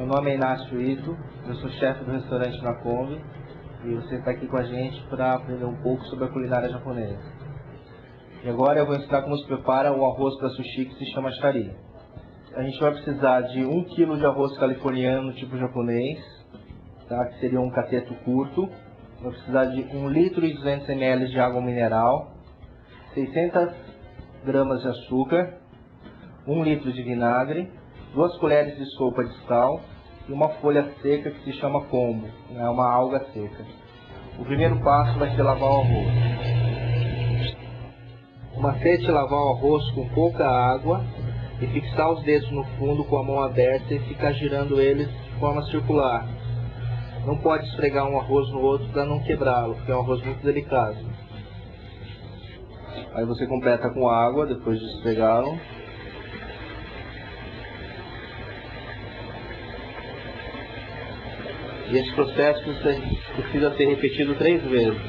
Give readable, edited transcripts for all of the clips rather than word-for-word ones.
Meu nome é Inácio Ito, eu sou chefe do restaurante na Kombi e você está aqui com a gente para aprender um pouco sobre a culinária japonesa. E agora eu vou ensinar como se prepara o arroz para sushi que se chama shari. A gente vai precisar de 1 kg de arroz californiano tipo japonês, tá? Que seria um cateto curto. Vai precisar de 1 litro e 200 ml de água mineral, 600 gramas de açúcar, 1 litro de vinagre, 2 colheres de sopa de sal e uma folha seca que se chama kombu, é uma alga seca. O primeiro passo vai ser lavar o arroz. O macete é lavar o arroz com pouca água e fixar os dedos no fundo com a mão aberta e ficar girando eles de forma circular. Não pode esfregar um arroz no outro para não quebrá-lo, porque é um arroz muito delicado. Aí você completa com água depois de esfregá-lo. E esse processo precisa ser repetido 3 vezes.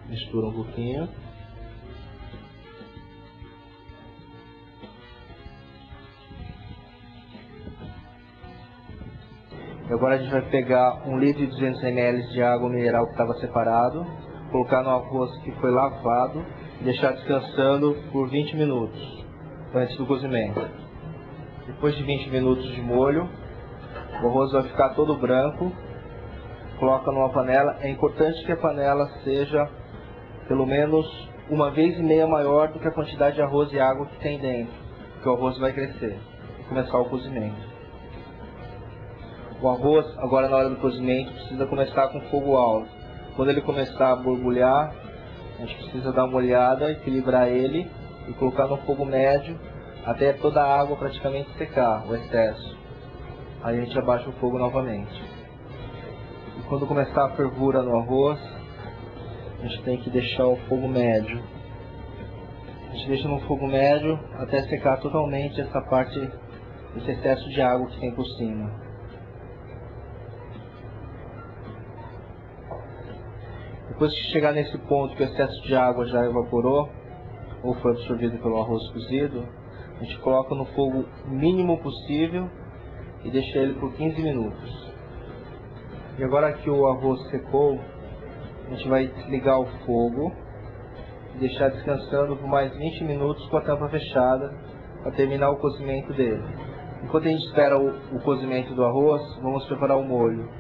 Mistura um pouquinho. E agora a gente vai pegar 1 litro e 200 ml de água mineral que estava separado, colocar no arroz que foi lavado e deixar descansando por 20 minutos antes do cozimento. Depois de 20 minutos de molho, o arroz vai ficar todo branco. Coloca numa panela. É importante que a panela seja pelo menos 1,5 vezes maior do que a quantidade de arroz e água que tem dentro, porque o arroz vai crescer e começar o cozimento. O arroz, agora na hora do cozimento, precisa começar com fogo alto. Quando ele começar a borbulhar, a gente precisa dar uma olhada, equilibrar ele e colocar no fogo médio até toda a água praticamente secar, o excesso. Aí a gente abaixa o fogo novamente. E quando começar a fervura no arroz, a gente tem que deixar o fogo médio. A gente deixa no fogo médio até secar totalmente essa parte, esse excesso de água que tem por cima. Depois que chegar nesse ponto que o excesso de água já evaporou, ou foi absorvido pelo arroz cozido, a gente coloca no fogo mínimo possível e deixa ele por 15 minutos. E agora que o arroz secou, a gente vai desligar o fogo e deixar descansando por mais 20 minutos com a tampa fechada para terminar o cozimento dele. Enquanto a gente espera o cozimento do arroz, vamos preparar o molho.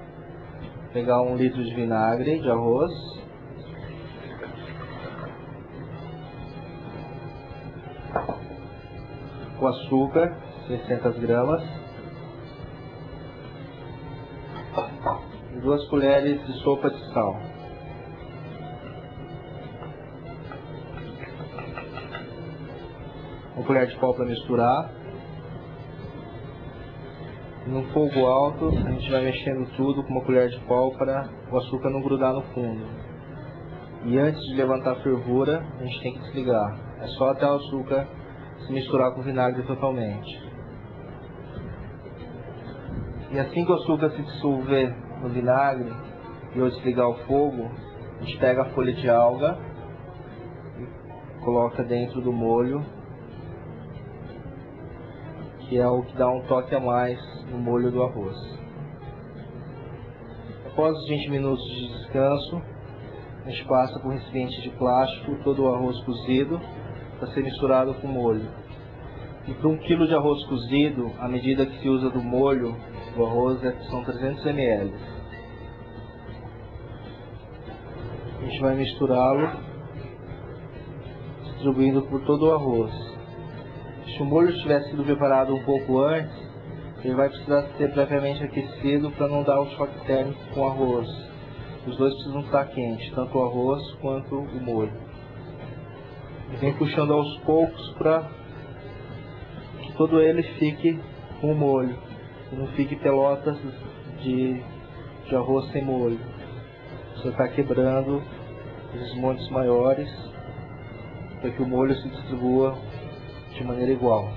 Pegar 1 litro de vinagre de arroz, o açúcar, 600 gramas, e 2 colheres de sopa de sal. Uma colher de pau para misturar. No fogo alto, a gente vai mexendo tudo com uma colher de pau para o açúcar não grudar no fundo. E antes de levantar a fervura, a gente tem que desligar. É só até o açúcar se misturar com o vinagre totalmente. E assim que o açúcar se dissolver no vinagre e eu desligar o fogo, a gente pega a folha de alga e coloca dentro do molho, que é o que dá um toque a mais no molho do arroz. Após os 20 minutos de descanso, a gente passa por um recipiente de plástico todo o arroz cozido para ser misturado com o molho. E para 1 kg de arroz cozido, a medida que se usa do molho do arroz são 300 ml. A gente vai misturá-lo, distribuindo por todo o arroz. Se o molho tivesse sido preparado um pouco antes, ele vai precisar ser previamente aquecido para não dar o choque térmico com o arroz. Os dois precisam estar quentes, tanto o arroz quanto o molho. E vem puxando aos poucos para que todo ele fique com o molho, e não fique pelotas de arroz sem molho. Você está quebrando os montes maiores para que o molho se distribua de maneira igual.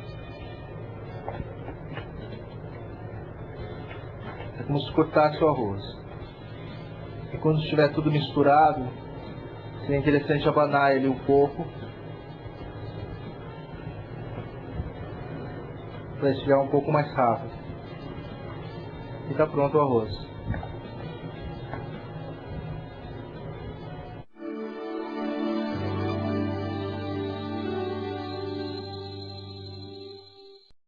É como se cortasse o arroz. E quando estiver tudo misturado, seria interessante abanar ele um pouco para esfriar um pouco mais rápido. E está pronto o arroz.